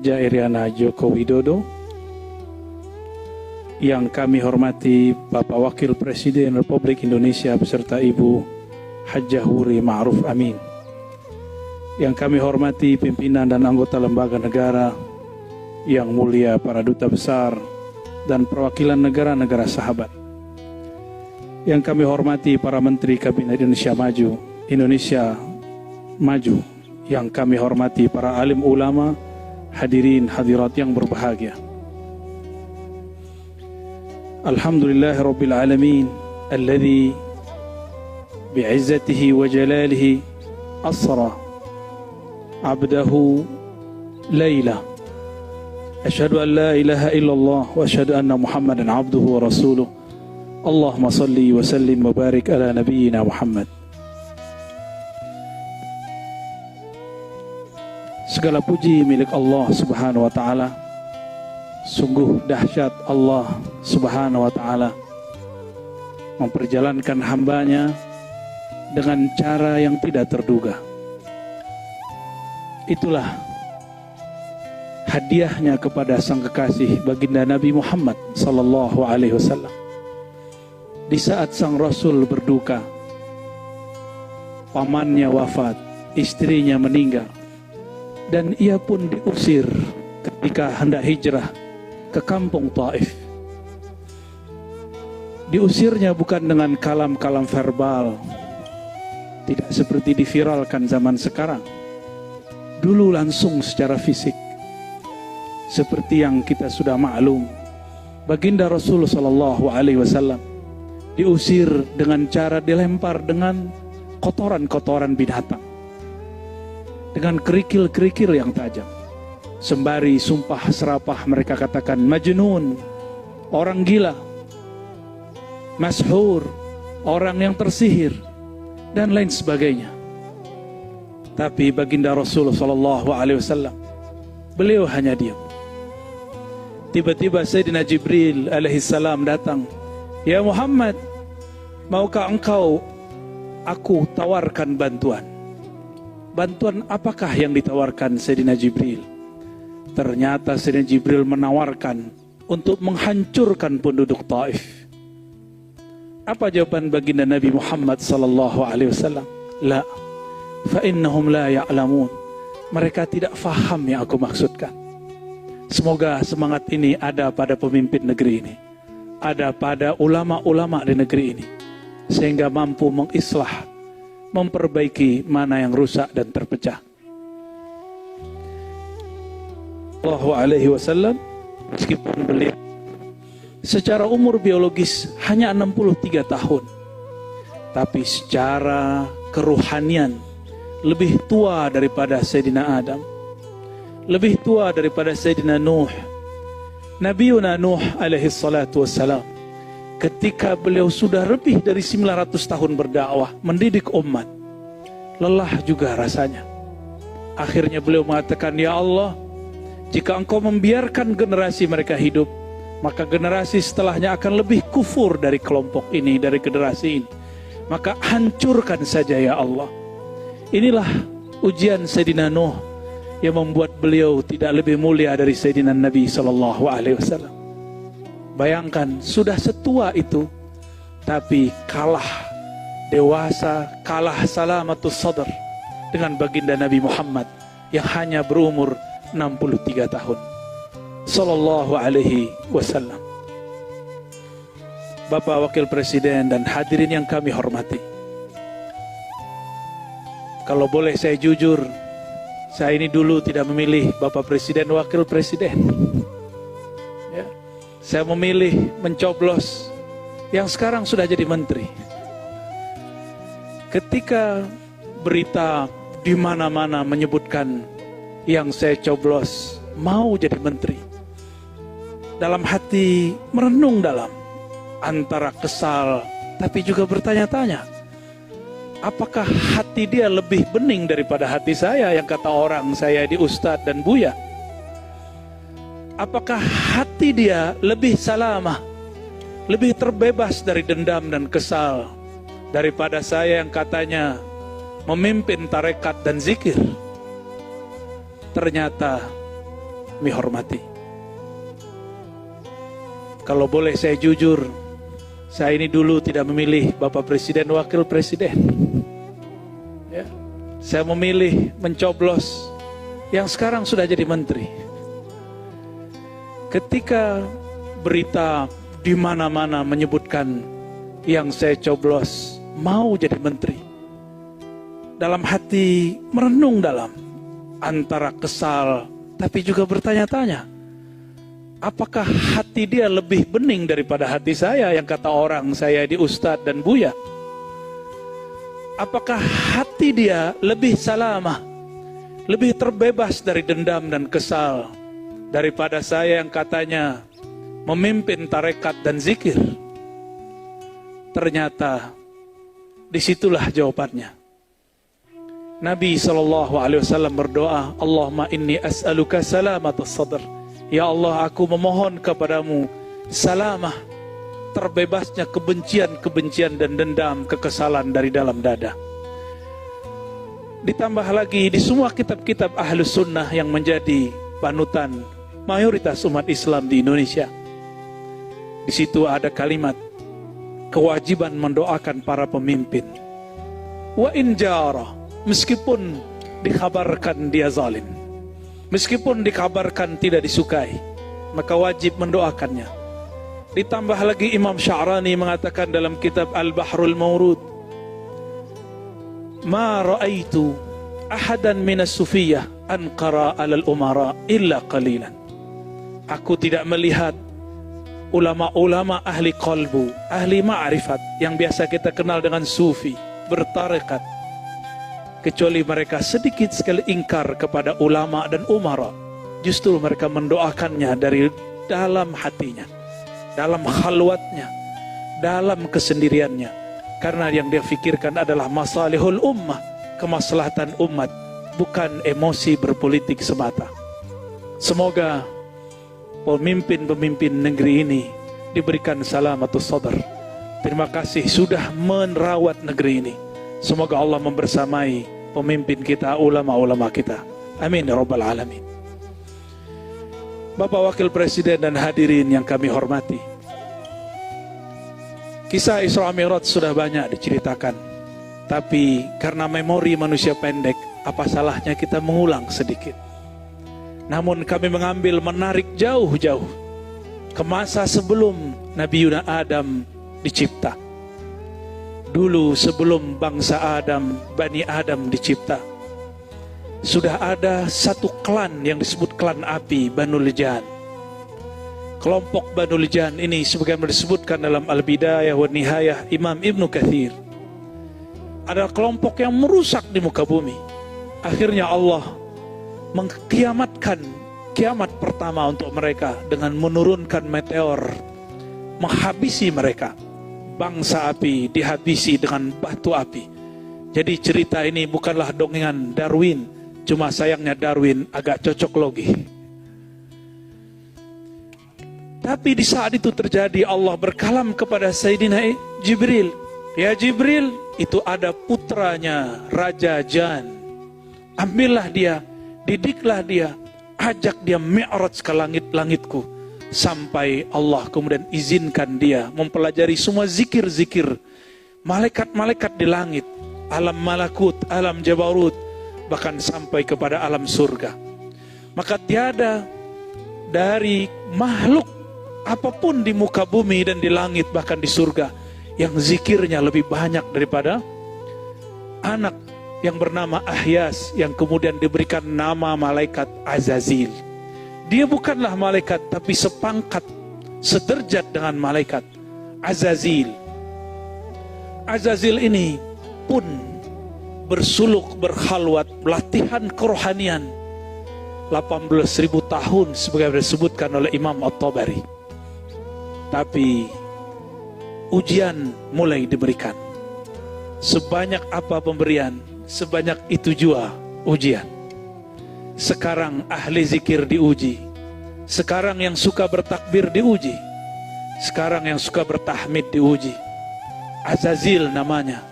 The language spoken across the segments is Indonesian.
Raja Iriana Joko Widodo, yang kami hormati Bapak Wakil Presiden Republik Indonesia beserta Ibu Hajjah Wuri Ma'ruf Amin, yang kami hormati pimpinan dan anggota lembaga negara, yang mulia para duta besar dan perwakilan negara-negara sahabat, yang kami hormati para Menteri Kabinet Indonesia Maju, yang kami hormati para alim ulama, hadirin hadirat yang berbahagia. Alhamdulillah Rabbil Alamin alladhi bi'izzatihi wa jalalihi asra abdahu layla. Asyhadu an la ilaha illallah wa asyhadu anna Muhammadan abduhu wa rasuluh. Allahumma salli wa sallim wa barik ala nabiyyina Muhammad. Segala puji milik Allah Subhanahu wa ta'ala. Sungguh dahsyat Allah Subhanahu wa ta'ala memperjalankan hambanya dengan cara yang tidak terduga. Itulah hadiahnya kepada sang kekasih baginda Nabi Muhammad sallallahu alaihi wasallam. Di saat sang Rasul berduka, pamannya wafat, istrinya meninggal, dan ia pun diusir ketika hendak hijrah ke kampung Taif. Diusirnya bukan dengan kalam-kalam verbal, tidak seperti diviralkan zaman sekarang. Dulu langsung secara fisik. Seperti yang kita sudah maklum, baginda Rasul sallallahu alaihi wasallam diusir dengan cara dilempar dengan kotoran-kotoran binatang, dengan kerikil-kerikil yang tajam. Sembari sumpah serapah mereka katakan majnun, orang gila, mashhur, orang yang tersihir, dan lain sebagainya. Tapi baginda Rasul sallallahu alaihi wasallam, beliau hanya diam. Tiba-tiba Sayyidina Jibril alaihissalam datang. Ya Muhammad, maukah engkau aku tawarkan bantuan? Bantuan apakah yang ditawarkan Sayyidina Jibril? Ternyata Sayyidina Jibril menawarkan untuk menghancurkan penduduk Taif. Apa jawaban baginda Nabi Muhammad sallallahu alaihi wasallam? La, fa innahum la ya'lamun. Mereka tidak faham yang aku maksudkan. Semoga semangat ini ada pada pemimpin negeri ini, ada pada ulama-ulama di negeri ini, sehingga mampu mengislah, memperbaiki mana yang rusak dan terpecah. Sallallahu alaihi wasallam, meskipun beliau secara umur biologis hanya 63 tahun, tapi secara keruhanian lebih tua daripada Sayyidina Adam, lebih tua daripada Sayyidina Nuh. Nabiuna Nuh alaihi salatu wassalam, ketika beliau sudah lebih dari 900 tahun berdakwah, mendidik umat, lelah juga rasanya. Akhirnya beliau mengatakan, ya Allah, jika engkau membiarkan generasi mereka hidup, maka generasi setelahnya akan lebih kufur dari kelompok ini, dari generasi ini. Maka hancurkan saja ya Allah. Inilah ujian Sayyidina Nuh yang membuat beliau tidak lebih mulia dari Sayyidina Nabi sallallahu alaihi wasallam. Bayangkan, sudah setua itu, tapi kalah dewasa, kalah salamatus sadr dengan baginda Nabi Muhammad yang hanya berumur 63 tahun. Sallallahu alaihi wasallam. Bapak Wakil Presiden dan hadirin yang kami hormati, kalau boleh saya jujur, saya ini dulu tidak memilih Bapak Presiden, Wakil Presiden. Ya, saya memilih mencoblos yang sekarang sudah jadi menteri. Ketika berita di mana-mana menyebutkan yang saya coblos mau jadi menteri, dalam hati merenung dalam, antara kesal tapi juga bertanya-tanya, apakah hati dia lebih bening daripada hati saya yang kata orang saya di Ustadz dan Buya? Apakah hati dia lebih salamah, lebih terbebas dari dendam dan kesal daripada saya yang katanya memimpin tarekat dan zikir? Ternyata kami hormati. Kalau boleh saya jujur, saya ini dulu tidak memilih Bapak Presiden, Wakil Presiden. Ya. Saya memilih mencoblos yang sekarang sudah jadi menteri. Ketika berita di mana-mana menyebutkan yang saya coblos mau jadi menteri, dalam hati merenung dalam, antara kesal tapi juga bertanya-tanya, apakah hati dia lebih bening daripada hati saya yang kata orang saya di Ustadz dan Buya? Apakah hati dia lebih salamah, lebih terbebas dari dendam dan kesal daripada saya yang katanya memimpin tarekat dan zikir? Ternyata disitulah jawabannya. Nabi SAW berdoa, Allahumma inni as'aluka salamatas sadr. Ya Allah, aku memohon kepadamu salamah, terbebasnya kebencian-kebencian dan dendam, kekesalan dari dalam dada. Ditambah lagi di semua kitab-kitab Ahlus Sunnah yang menjadi panutan mayoritas umat Islam di Indonesia, di situ ada kalimat kewajiban mendoakan para pemimpin. Wa in jara, meskipun dikabarkan dia zalim, meskipun dikabarkan tidak disukai, maka wajib mendoakannya. Ditambah lagi Imam Sya'rani mengatakan dalam kitab Al-Bahrul Mawrud, ma ra'aitu ahadan minas sufiyah anqara alal umara illa qalilan. Aku tidak melihat ulama-ulama ahli qalbu, ahli ma'rifat yang biasa kita kenal dengan sufi, bertarekat, kecuali mereka sedikit sekali ingkar kepada ulama dan umara. Justru mereka mendoakannya dari dalam hatinya, dalam khalwatnya, dalam kesendiriannya, karena yang dia fikirkan adalah masalihul ummah, kemaslahatan umat, bukan emosi berpolitik semata. Semoga pemimpin-pemimpin negeri ini diberikan salamatus sadr. Terima kasih sudah merawat negeri ini. Semoga Allah membersamai pemimpin kita, ulama-ulama kita. Amin ya rabbal alamin. Bapak Wakil Presiden dan hadirin yang kami hormati, kisah Isra Mi'raj sudah banyak diceritakan, tapi karena memori manusia pendek, apa salahnya kita mengulang sedikit. Namun kami mengambil menarik jauh-jauh ke masa sebelum Nabi Yuna Adam dicipta. Dulu sebelum bangsa Adam, Bani Adam dicipta, sudah ada satu klan yang disebut klan api, Banu Lijan. Kelompok Banu Lijan ini sebagaimana disebutkan dalam Al-Bidayah wa Nihayah Imam Ibnu Katsir, ada kelompok yang merusak di muka bumi. Akhirnya Allah mengkiamatkan kiamat pertama untuk mereka dengan menurunkan meteor menghabisi mereka. Bangsa api dihabisi dengan batu api. Jadi cerita ini bukanlah dongengan Darwin, cuma sayangnya Darwin agak cocok logi. Tapi di saat itu terjadi, Allah berkalam kepada Sayyidina Jibril, ya Jibril, itu ada putranya Raja Jan, ambillah dia, didiklah dia, ajak dia mi'raj ke langit-langitku, sampai Allah kemudian izinkan dia mempelajari semua zikir-zikir malaikat-malaikat di langit, alam malakut, alam jabarut, bahkan sampai kepada alam surga. Maka tiada dari makhluk apapun di muka bumi dan di langit, bahkan di surga, yang zikirnya lebih banyak daripada anak yang bernama Ahyas, yang kemudian diberikan nama malaikat Azazil. Dia bukanlah malaikat, tapi sepangkat, sederajat dengan malaikat Azazil. Azazil ini pun bersuluk, berkhalwat, latihan kerohanian 18.000 tahun sebagaimana disebutkan oleh Imam At-Tabari. Tapi ujian mulai diberikan. Sebanyak apa pemberian, sebanyak itu jua ujian. Sekarang ahli zikir diuji, sekarang yang suka bertakbir diuji, sekarang yang suka bertahmid diuji. Azazil namanya,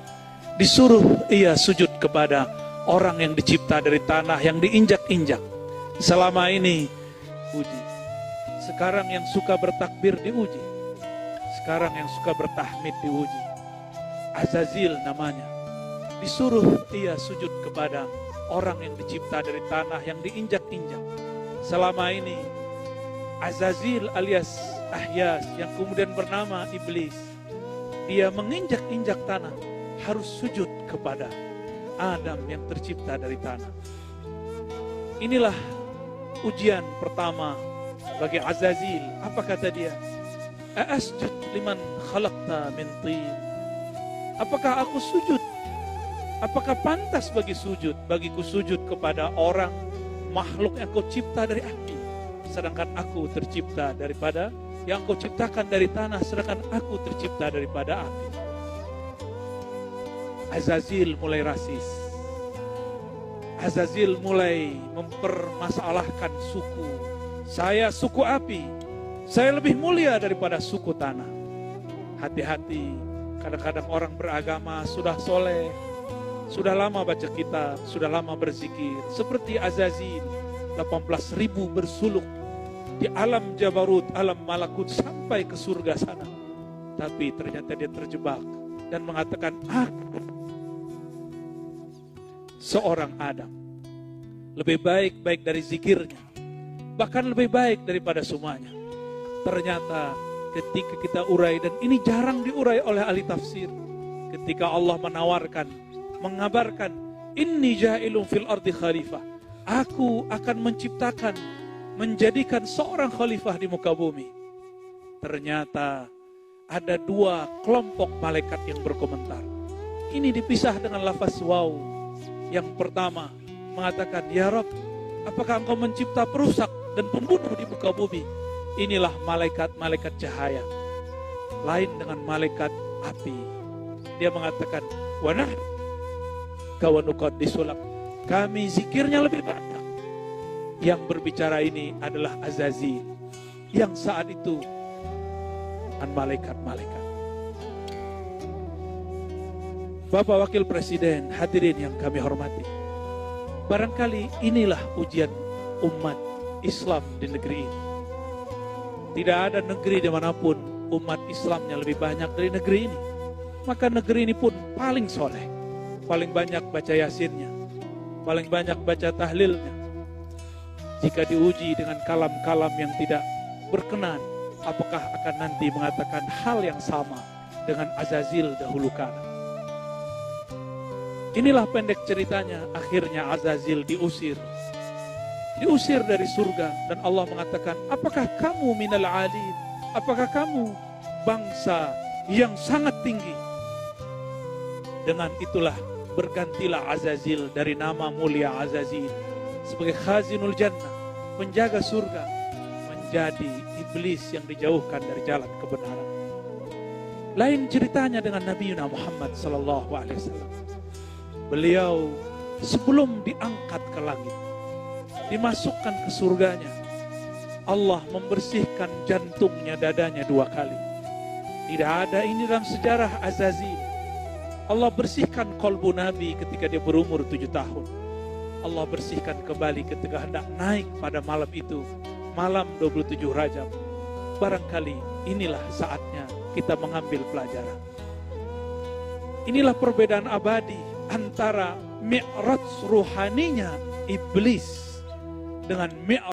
disuruh ia sujud kepada orang yang dicipta dari tanah yang diinjak-injak. Selama ini diuji. Sekarang yang suka bertakbir diuji. Sekarang yang suka bertahmid diuji. Azazil namanya. Disuruh ia sujud kepada orang yang dicipta dari tanah yang diinjak-injak. Selama ini Azazil alias Ahyas yang kemudian bernama Iblis, dia menginjak-injak tanah, harus sujud kepada Adam yang tercipta dari tanah. Inilah ujian pertama bagi Azazil. Apa kata dia? Asjud liman khalaqta min tin. Apakah aku sujud? Apakah pantas bagiku sujud kepada orang makhluk yang kau cipta dari api, sedangkan aku tercipta daripada yang kau ciptakan dari tanah, sedangkan aku tercipta daripada api. Azazil mulai rasis. Azazil mulai mempermasalahkan suku. Saya suku api, saya lebih mulia daripada suku tanah. Hati-hati, kadang-kadang orang beragama sudah soleh, sudah lama baca kitab, sudah lama berzikir, seperti Azazil, 18.000 bersuluk di alam Jabarut, alam Malakut sampai ke surga sana. Tapi ternyata dia terjebak dan mengatakan, aku seorang Adam, lebih baik dari zikirnya, bahkan lebih baik daripada semuanya. Ternyata ketika kita urai, dan ini jarang diurai oleh ahli tafsir, ketika Allah mengabarkan, inni ja'ilun fil ardi khalifah, aku akan menciptakan, menjadikan seorang khalifah di muka bumi. Ternyata ada dua kelompok malaikat yang berkomentar. Ini dipisah dengan lafaz waw. Yang pertama mengatakan, ya Rabb, apakah engkau mencipta perusak dan pembunuh di muka bumi? Inilah malaikat-malaikat cahaya, lain dengan malaikat api. Dia mengatakan, wanah kawanukot disulak, kami zikirnya lebih banyak. Yang berbicara ini adalah Azazil, yang saat itu dengan malaikat-malaikat. Bapak Wakil Presiden, hadirin yang kami hormati, barangkali inilah ujian umat Islam di negeri ini. Tidak ada negeri dimanapun umat Islamnya lebih banyak dari negeri ini. Maka negeri ini pun paling soleh, paling banyak baca yasinnya, paling banyak baca tahlilnya. Jika diuji dengan kalam-kalam yang tidak berkenan, apakah akan nanti mengatakan hal yang sama dengan Azazil dahulu kala? Inilah pendek ceritanya, akhirnya Azazil diusir dari surga, dan Allah mengatakan, apakah kamu minal alin? Apakah kamu bangsa yang sangat tinggi? Dengan itulah bergantilah Azazil dari nama mulia Azazil sebagai khazinul jannah, penjaga surga, menjadi iblis yang dijauhkan dari jalan kebenaran. Lain ceritanya dengan Nabi Muhammad SAW. Beliau sebelum diangkat ke langit, dimasukkan ke surganya, Allah membersihkan jantungnya, dadanya 2 kali. Tidak ada ini dalam sejarah Azazil. Allah bersihkan kolbu Nabi ketika dia berumur 7 tahun. Allah bersihkan kembali ketika hendak naik pada malam itu, malam 27 Rajab. Barangkali inilah saatnya kita mengambil pelajaran. Inilah perbedaan abadi antara mi'raj ruhaninya iblis dengan mi'raj